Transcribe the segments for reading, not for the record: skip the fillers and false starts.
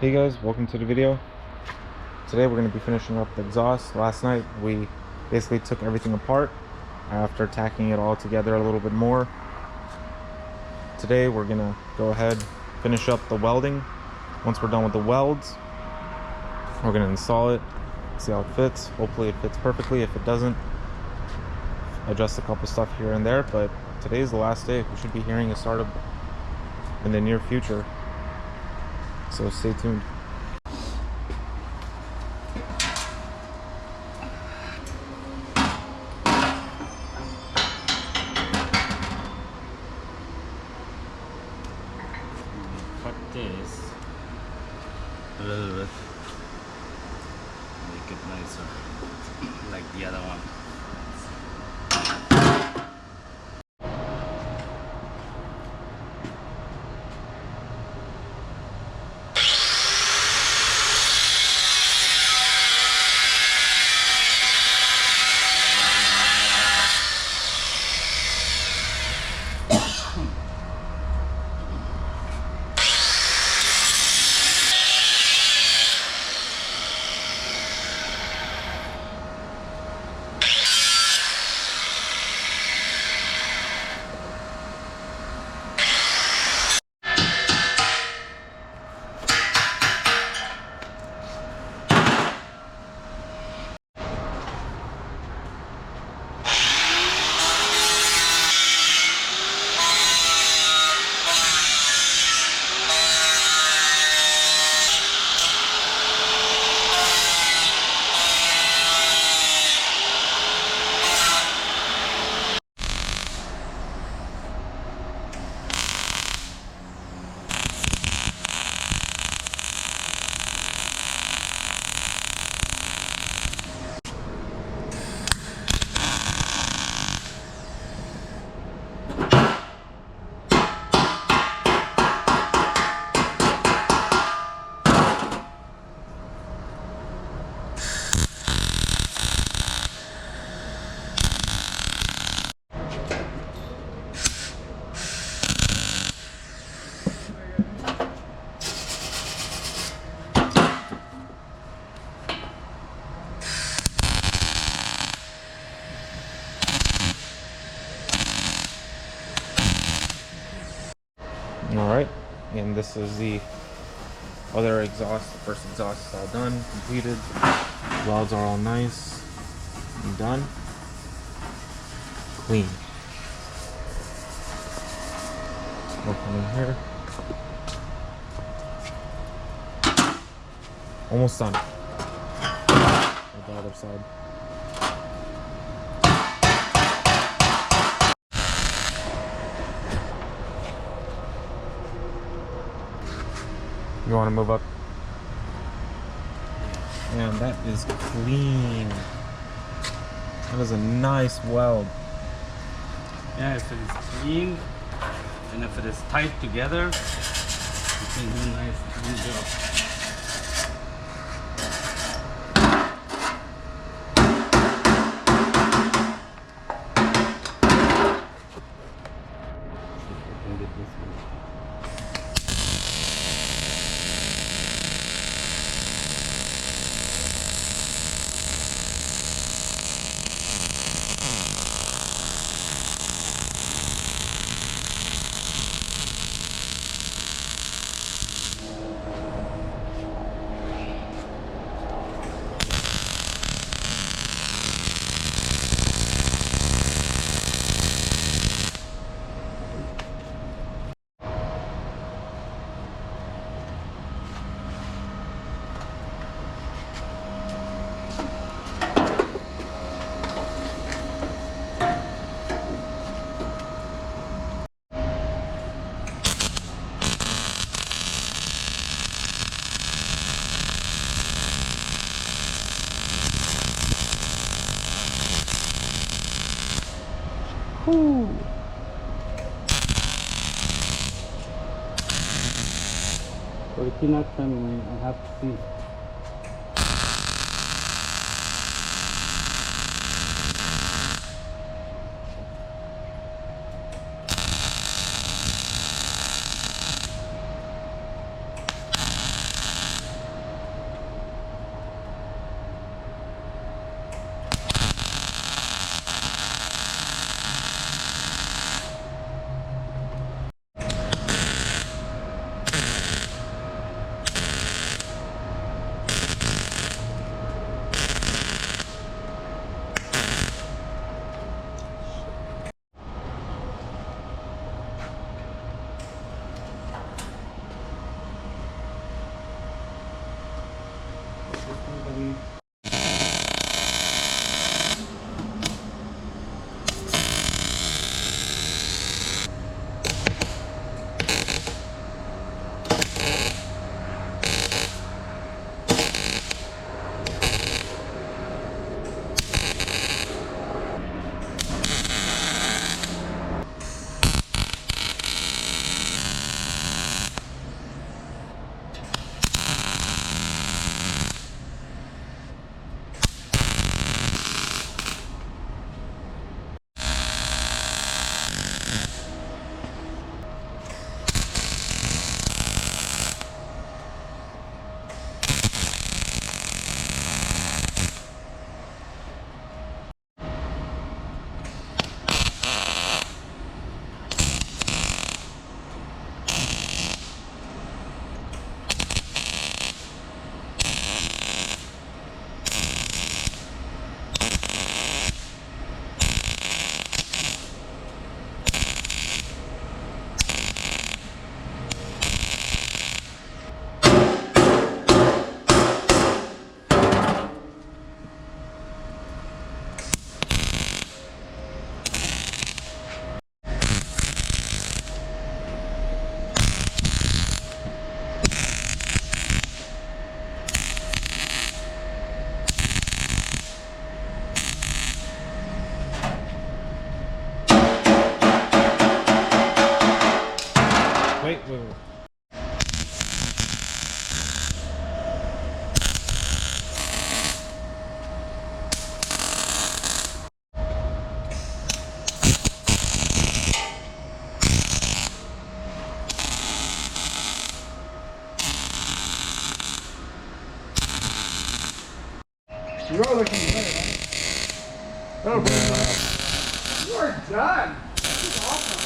Hey guys, welcome to the video. Today we're going to be finishing up the exhaust. Last night we basically took everything apart after tacking it all together a little bit more. Today we're going to go ahead, finish up the welding. Once we're done with the welds, we're going to install it, see how it fits. Hopefully it fits perfectly. If it doesn't, adjust a couple stuff here and there, but today is the last day. We should be hearing a startup in the near future, so stay tuned. Cut this a little bit, make it nicer, like the other one. Alright, and this is the other exhaust. The first exhaust is all done, completed. Welds are all nice and done. Clean. Open in here. Almost done. With the other side. You want to move up? Man, that is clean. That is a nice weld. Yeah, if it is clean and if it is tight together, you can do a nice clean job. Whew. For the next time, I have to see. Wait. You are looking good, man. That'll bring it up. You are done. This is awesome.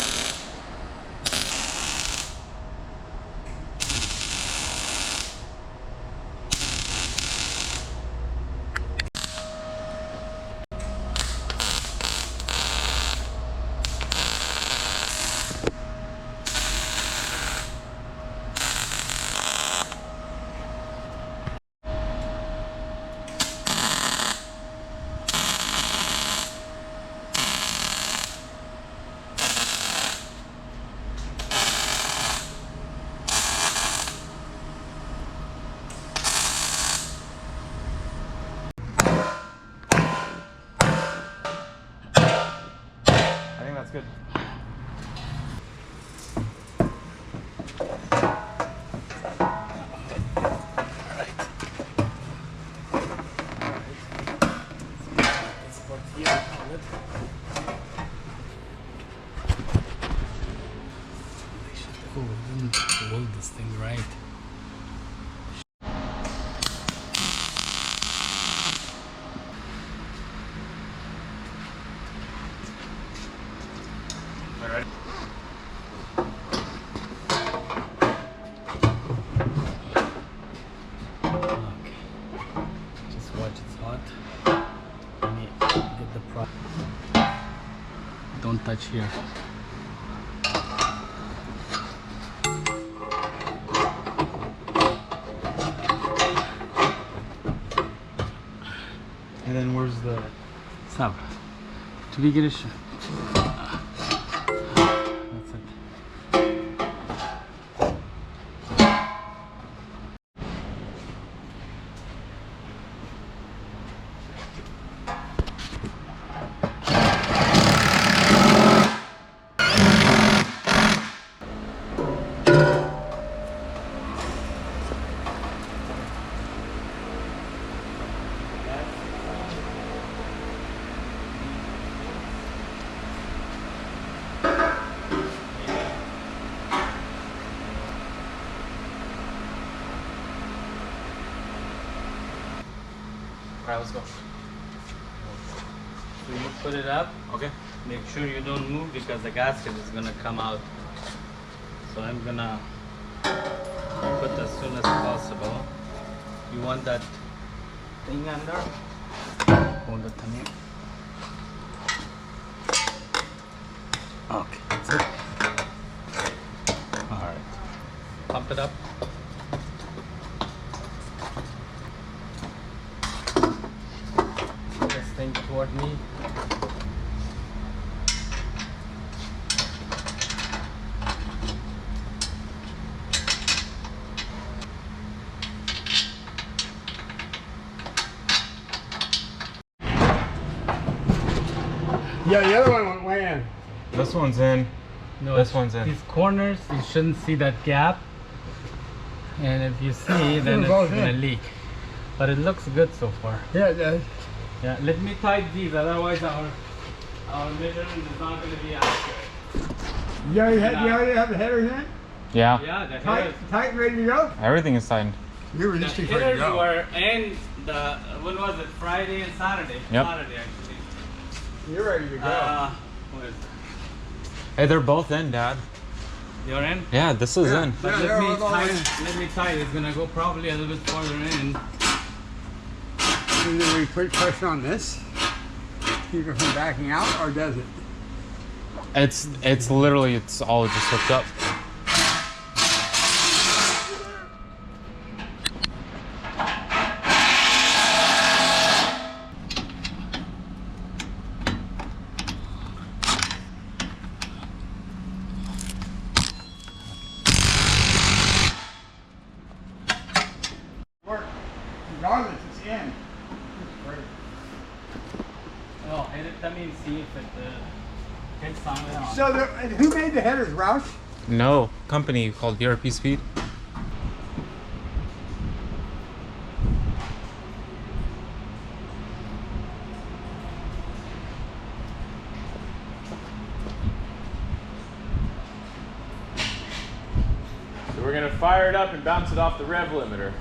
I think that's good. Oh, we didn't hold this thing right. Alright. Okay. Just watch it's hot. Let me get the prop. Don't touch here. And then where's the... Stop. To be girish. That's it. Alright, let's go. So you put it up. Okay. Make sure you don't move because the gasket is gonna come out. So I'm gonna put as soon as possible. You want that thing under? Hold it to me. Okay, that's it. Alright. Pump it up. toward me. Yeah, the other one went way in. This one's in. No, This one's in. These corners, you shouldn't see that gap. And if you see, then it's both gonna in. leak. But it looks good so far. Yeah, it does. Yeah, let me tighten these, otherwise our measurement is not gonna be accurate. You already have the headers in? Yeah. Yeah, the Tight, headers. tight and ready to go? Everything is tightened. You were The just ready to headers go. were in the, when was it? Friday and Saturday. Yep. Saturday actually. You're ready to go. What is it? Hey, they're both in, Dad. You're in? Yeah, this is in. But Yeah, let they're me all tight. in. Let me tight. It's gonna go probably a little bit farther in. And then we put pressure on this, keep it from backing out, or does it? It's literally, it's all just hooked up. Work. Regardless, it's in. Oh, hit it. Let me see if it hits somewhere on. So, and who made the headers, Roush? No, company called BRP Speed. So we're gonna fire it up and bounce it off the rev limiter.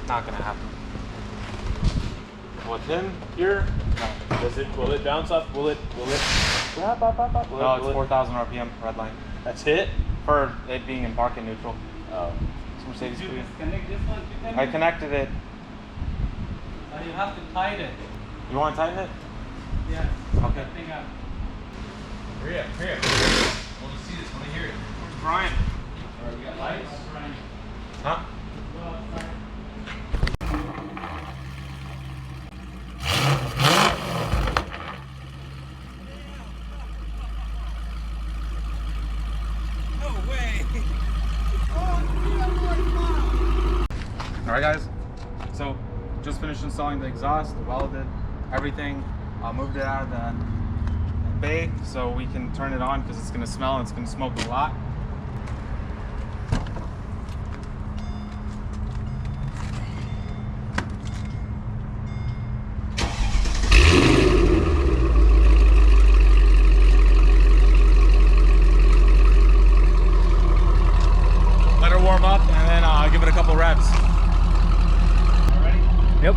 Not gonna happen. What's in here? Does it? Will it bounce off? Will it? Will it? No, it's 4,000 RPM, red line. That's it. For it being in park and neutral. Oh. It's Mercedes Did you Speed. disconnect this one? I connected it. But you have to tighten it. You want to tighten it? Yeah. Okay. That thing up. Hurry up! Hurry up! I want to see this. I want to hear it. Where's Brian? Alright, we got lights. Huh? Go outside. Alright guys, so just finished installing the exhaust, welded everything, moved it out of the bay so we can turn it on because it's going to smell and it's going to smoke a lot. Let her warm up and then I'll give it a couple reps. Yep.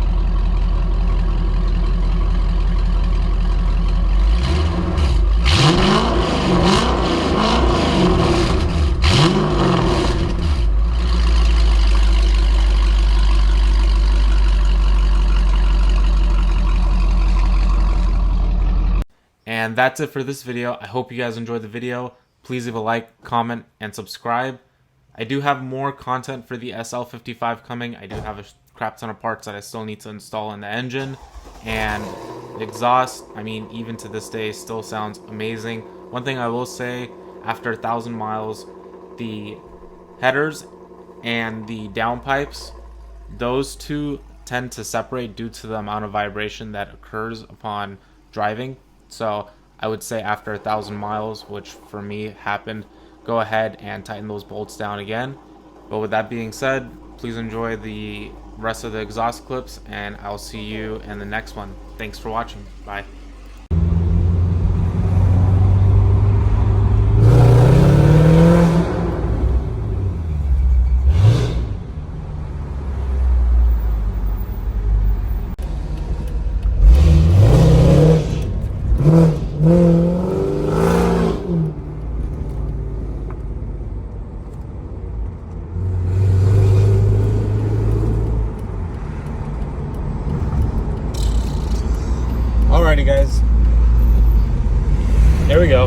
And that's it for this video. I hope you guys enjoyed the video. Please leave a like, comment, and subscribe. I do have more content for the SL55 coming. I do have a crap ton of parts that I still need to install in the engine. And the exhaust, I mean, even to this day, still sounds amazing. One thing I will say, after 1,000 miles, the headers and the downpipes, those two tend to separate due to the amount of vibration that occurs upon driving. So I would say after 1,000 miles, which for me happened, go ahead and tighten those bolts down again. But with that being said, please enjoy the rest of the exhaust clips and I'll see you in the next one. Thanks for watching. Bye. Alrighty guys, there we go.